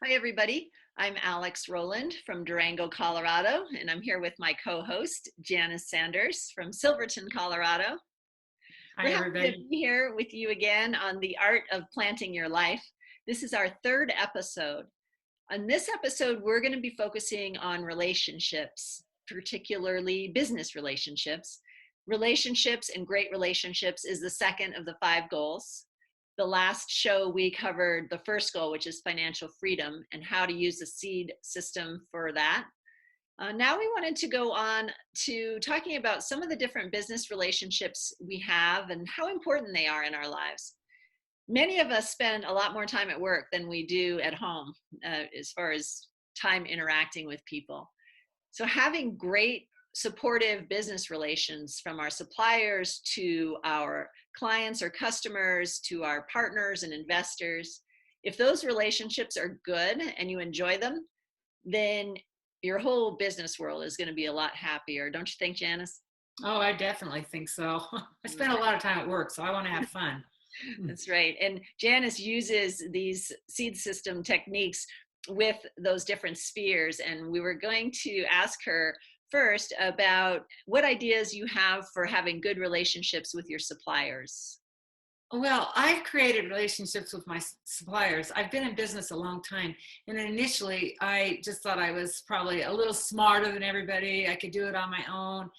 Hi, everybody. I'm Alix Rowland from Durango, Colorado, and I'm here with my co-host, Janice Sanders from Silverton, Colorado. Hi, We're happy to everybody. be here with you again on the art of planting your life. This is our third episode. On this episode, we're going to be focusing on relationships, particularly business relationships. Relationships and great relationships is the second of the 5 goals. The last show, we covered the first goal, which is financial freedom, and how to use the seed system for that. Now we wanted to go on to talking about some of the different business relationships we have and how important they are in our lives. Many of us spend a lot more time at work than we do at home, as far as time interacting with people. So having great supportive business relations, from our suppliers to our clients or customers to our partners and investors, if those relationships are good and you enjoy them, then your whole business world is going to be a lot happier. Don't you think, Janice? Oh, I definitely think so. I spend a lot of time at work, so I want to have fun. That's right. And Janice uses these seed system techniques with those different spheres. And we were going to ask her first about what ideas you have for having good relationships with your suppliers. Well, I've created relationships with my suppliers. I've been in business a long time. And initially, I just thought I was probably a little smarter than everybody. I could do it on my own.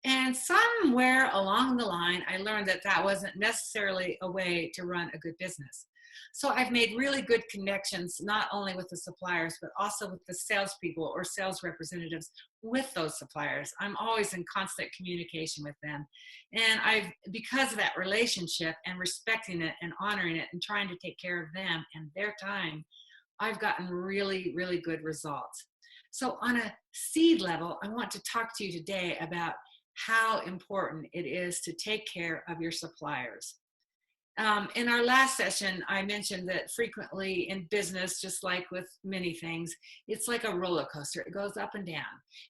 And somewhere along the line, I learned that that wasn't necessarily a way to run a good business. So I've made really good connections, not only with the suppliers, but also with the salespeople or sales representatives with those suppliers. I'm always in constant communication with them. And because of that relationship and respecting it and honoring it and trying to take care of them and their time, I've gotten really, really good results. So on a seed level, I want to talk to you today about how important it is to take care of your suppliers. In our last session, I mentioned that frequently in business, just like with many things, it's like a roller coaster. It goes up and down.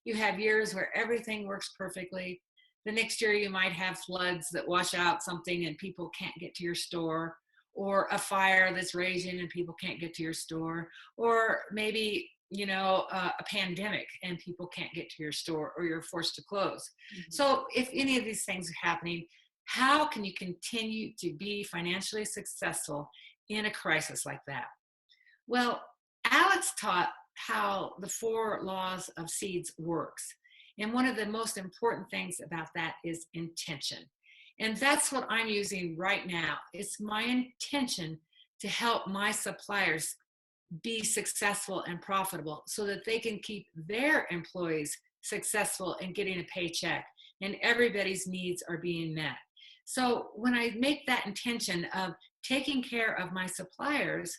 You have years where everything works perfectly. The next year, you might have floods that wash out something and people can't get to your store, or a fire that's raging and people can't get to your store, or maybe a pandemic and people can't get to your store or you're forced to close. Mm-hmm. So if any of these things are happening, how can you continue to be financially successful in a crisis like that? Well, Alex taught how the 4 laws of seeds works. And one of the most important things about that is intention. And that's what I'm using right now. It's my intention to help my suppliers be successful and profitable so that they can keep their employees successful and getting a paycheck and everybody's needs are being met. So when I make that intention of taking care of my suppliers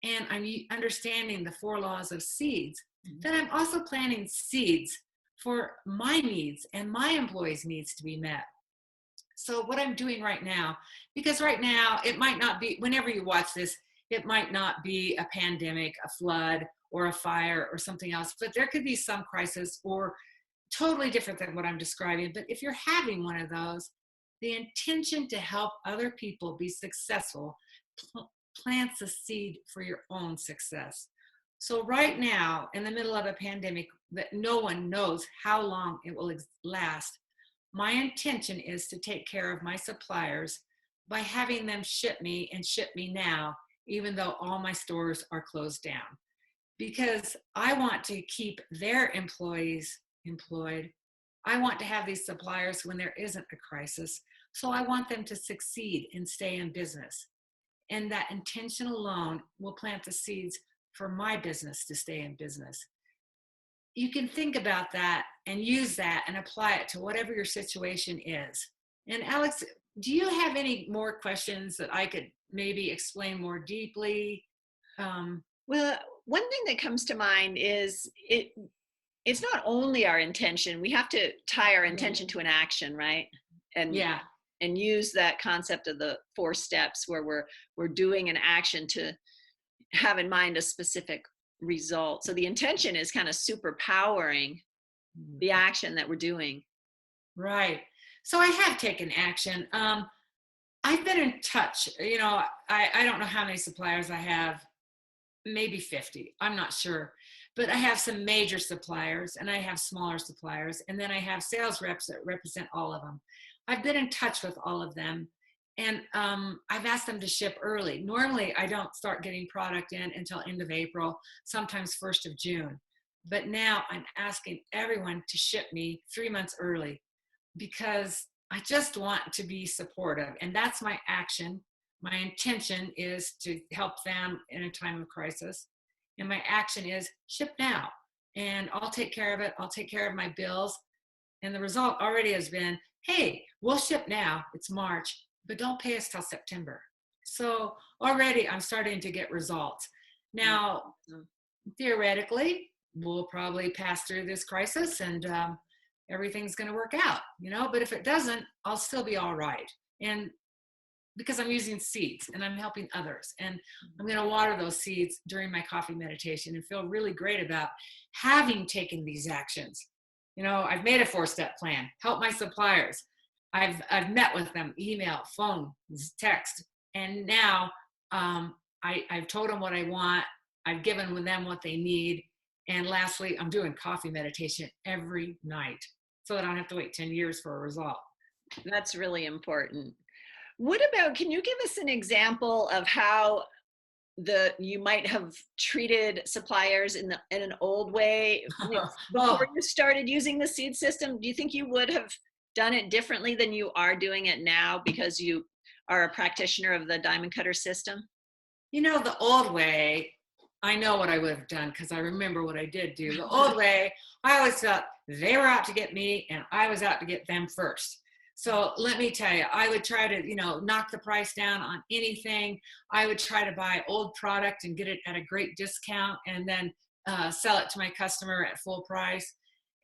and I'm understanding the 4 laws of seeds, then I'm also planting seeds for my needs and my employees' needs to be met. So what I'm doing right now, because right now it might not be, whenever you watch this, it might not be a pandemic, a flood, or a fire or something else, but there could be some crisis or totally different than what I'm describing. But if you're having one of those, the intention to help other people be successful plants a seed for your own success. So right now, in the middle of a pandemic that no one knows how long it will last, my intention is to take care of my suppliers by having them ship me and ship me now, even though all my stores are closed down. Because I want to keep their employees employed. I want to have these suppliers when there isn't a crisis. So I want them to succeed and stay in business. And that intention alone will plant the seeds for my business to stay in business. You can think about that and use that and apply it to whatever your situation is. And Alex, do you have any more questions that I could maybe explain more deeply? Well, one thing that comes to mind is it's not only our intention. We have to tie our intention to an action, right? And use that concept of the 4 steps where we're doing an action to have in mind a specific result. So the intention is kind of superpowering the action that we're doing. Right. So I have taken action. I've been in touch. I don't know how many suppliers I have. maybe 50. I'm not sure. But I have some major suppliers and I have smaller suppliers. And then I have sales reps that represent all of them. I've been in touch with all of them. And I've asked them to ship early. Normally, I don't start getting product in until end of April, sometimes 1st of June. But now I'm asking everyone to ship me 3 months early because I just want to be supportive. And that's my action. My intention is to help them in a time of crisis. And my action is ship now. And I'll take care of it. I'll take care of my bills. And the result already has been, hey, we'll ship now. It's March, but don't pay us till September. So already I'm starting to get results. Now, theoretically, we'll probably pass through this crisis and everything's going to work out, but if it doesn't, I'll still be all right. And because I'm using seeds and I'm helping others, and I'm going to water those seeds during my coffee meditation and feel really great about having taken these actions. I've made a 4-step plan, help my suppliers. I've met with them, email, phone, text, and now I've told them what I want. I've given them what they need. And lastly, I'm doing coffee meditation every night so that I don't have to wait 10 years for a result. That's really important. What about, can you give us an example of how you might have treated suppliers in an old way before you started using the seed system? Do you think you would have done it differently than you are doing it now because you are a practitioner of the diamond cutter system? The old way, I know what I would have done because I remember what I did do. The old way, I always thought they were out to get me and I was out to get them first. So let me tell you, I would try to, knock the price down on anything. I would try to buy old product and get it at a great discount and then sell it to my customer at full price.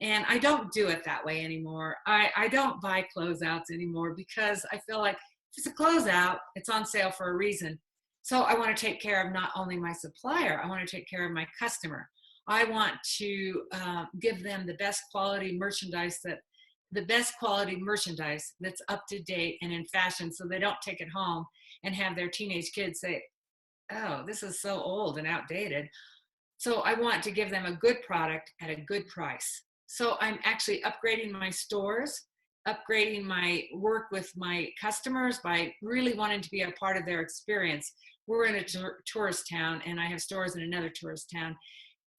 And I don't do it that way anymore. I don't buy closeouts anymore because I feel like if it's a closeout, it's on sale for a reason. So I want to take care of not only my supplier, I want to take care of my customer. I want to give them the best quality merchandise that's up to date and in fashion so they don't take it home and have their teenage kids say, oh, this is so old and outdated. So I want to give them a good product at a good price. So I'm actually upgrading my stores, upgrading my work with my customers by really wanting to be a part of their experience. We're in a tourist town and I have stores in another tourist town.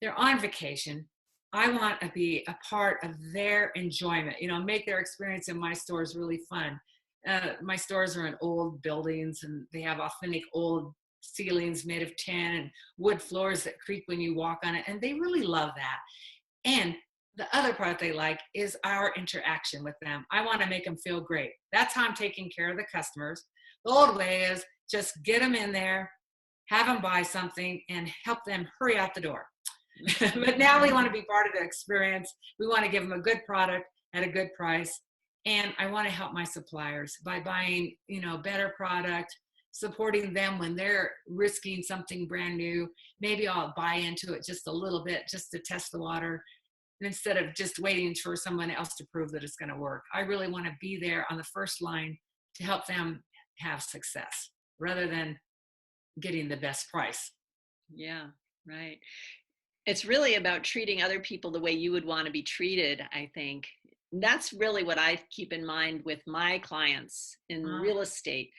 They're on vacation. I want to be a part of their enjoyment, make their experience in my stores really fun. My stores are in old buildings and they have authentic old ceilings made of tin and wood floors that creak when you walk on it. And they really love that. And the other part they like is our interaction with them. I want to make them feel great. That's how I'm taking care of the customers. The old way is just get them in there, have them buy something and help them hurry out the door. But now we want to be part of the experience. We want to give them a good product at a good price. And I want to help my suppliers by buying, better product, supporting them when they're risking something brand new. Maybe I'll buy into it just a little bit just to test the water instead of just waiting for someone else to prove that it's going to work. I really want to be there on the first line to help them have success rather than getting the best price. Yeah, right. It's really about treating other people the way you would want to be treated, I think. That's really what I keep in mind with my clients in real estate.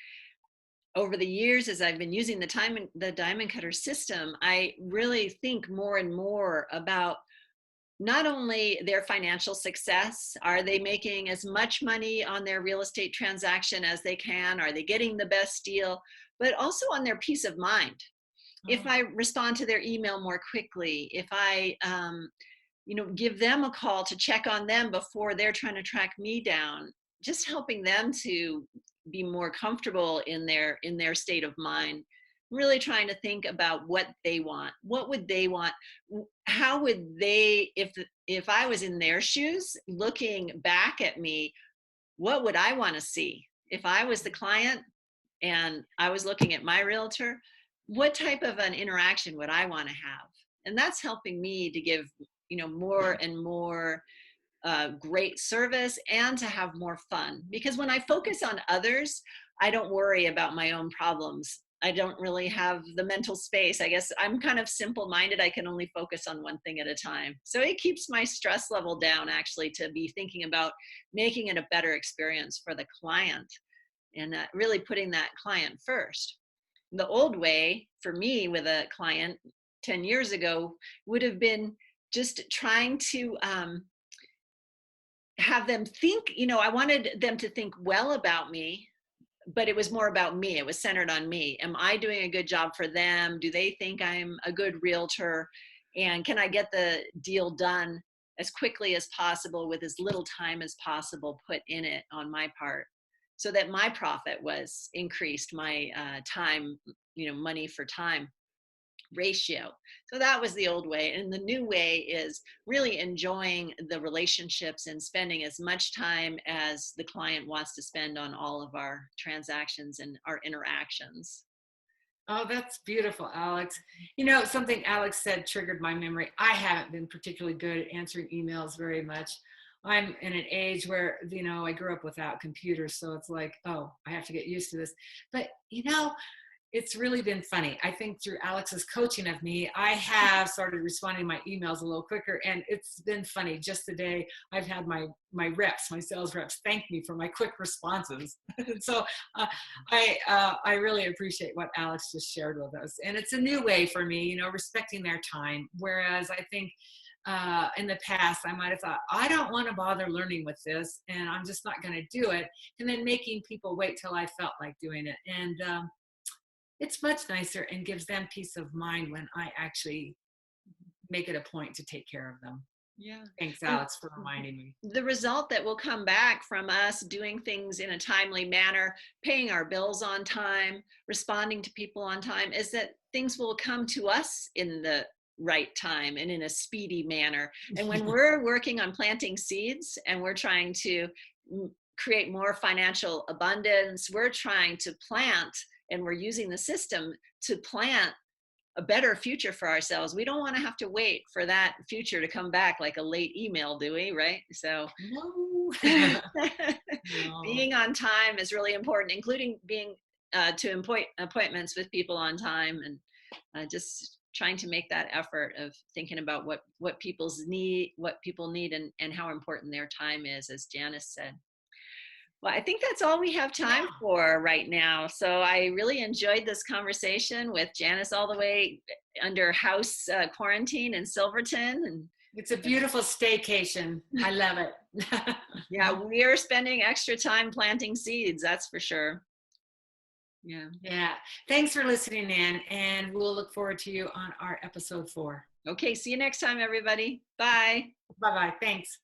Over the years, as I've been using the diamond cutter system, I really think more and more about not only their financial success. Are they making as much money on their real estate transaction as they can? Are they getting the best deal? But also on their peace of mind. If I respond to their email more quickly, if I give them a call to check on them before they're trying to track me down, just helping them to be more comfortable in their state of mind, really trying to think about what they want. What would they want? How would they, if I was in their shoes, looking back at me, what would I want to see? If I was the client and I was looking at my realtor, what type of an interaction would I want to have? And that's helping me to give, more and more great service and to have more fun. Because when I focus on others, I don't worry about my own problems. I don't really have the mental space. I guess I'm kind of simple-minded. I can only focus on one thing at a time. So it keeps my stress level down, actually, to be thinking about making it a better experience for the client, and really putting that client first. The old way for me with a client 10 years ago would have been just trying to have them think, I wanted them to think well about me, but it was more about me. It was centered on me. Am I doing a good job for them? Do they think I'm a good realtor? And can I get the deal done as quickly as possible with as little time as possible put in it on my part, so that my profit was increased, my time, money for time ratio. So that was the old way. And the new way is really enjoying the relationships and spending as much time as the client wants to spend on all of our transactions and our interactions. Oh, that's beautiful, Alex. Something Alex said triggered my memory. I haven't been particularly good at answering emails very much. I'm in an age where, I grew up without computers. So it's like, oh, I have to get used to this. But, it's really been funny. I think through Alex's coaching of me, I have started responding to my emails a little quicker, and it's been funny. Just today, I've had my sales reps, thank me for my quick responses. And so I really appreciate what Alex just shared with us. And it's a new way for me, respecting their time. Whereas I think in the past, I might have thought, I don't want to bother learning with this, and I'm just not going to do it. And then making people wait till I felt like doing it. And it's much nicer and gives them peace of mind when I actually make it a point to take care of them. Yeah. Thanks, Alex, for reminding me. The result that will come back from us doing things in a timely manner, paying our bills on time, responding to people on time, is that things will come to us in the right time and in a speedy manner. And when we're working on planting seeds and we're trying to create more financial abundance, we're trying to plant, and we're using the system to plant a better future for ourselves. We don't want to have to wait for that future to come back like a late email, do we? Right? So No. being on time is really important, including being to appointments with people on time, and just trying to make that effort of thinking about what people need, and how important their time is, as Janice said. Well, I think that's all we have time for right now. So I really enjoyed this conversation with Janice, all the way under house quarantine in Silverton. And it's a beautiful staycation. I love it. Yeah, we are spending extra time planting seeds, that's for sure. Yeah. Thanks for listening in, and we'll look forward to you on our episode 4. Okay, see you next time, everybody. Bye. Bye-bye. Thanks.